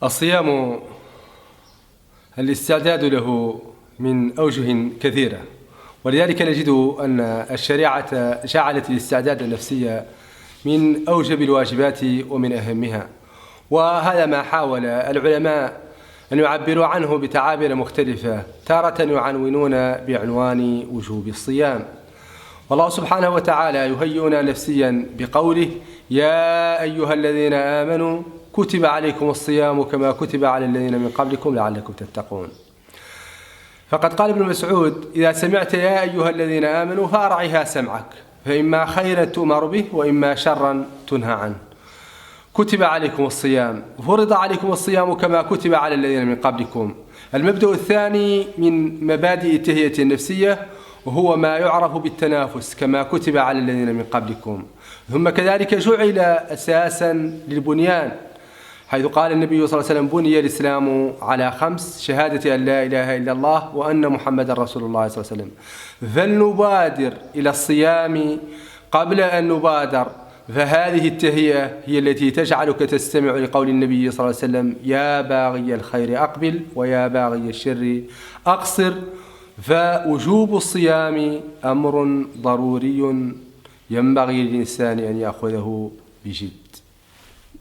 الصيام الاستعداد له من أوجه كثيرة، ولذلك نجد أن الشريعة جعلت الاستعداد النفسي من أوجب الواجبات ومن أهمها، وهذا ما حاول العلماء أن يعبروا عنه بتعابير مختلفة، تارة يعنونون بعنوان وجوب الصيام. والله سبحانه وتعالى يهيئنا نفسيا بقوله: يا أيها الذين آمنوا كتب عليكم الصيام كما كتب على الذين من قبلكم لعلكم تتقون. فقد قال ابن مسعود: إذا سمعت يا أيها الذين آمنوا فأرعها سمعك، فإما خيرا تؤمر به وإما شرا تنهى عنه. كتب عليكم الصيام، فرض عليكم الصيام كما كتب على الذين من قبلكم. المبدأ الثاني من مبادئ التهيئة النفسية وهو ما يعرف بالتنافس كما كتب على الذين من قبلكم. ثم كذلك جعل أساسا للبنيان، حيث قال النبي صلى الله عليه وسلم: بني الإسلام على 5: شهادة أن لا إله إلا الله وأن محمد رسول الله صلى الله عليه وسلم. فلنبادر إلى الصيام قبل أن نبادر، فهذه التهيئة هي التي تجعلك تستمع لقول النبي صلى الله عليه وسلم: يا باغي الخير أقبل ويا باغي الشر أقصر. فوجوب الصيام أمر ضروري ينبغي للإنسان أن يأخذه بجد.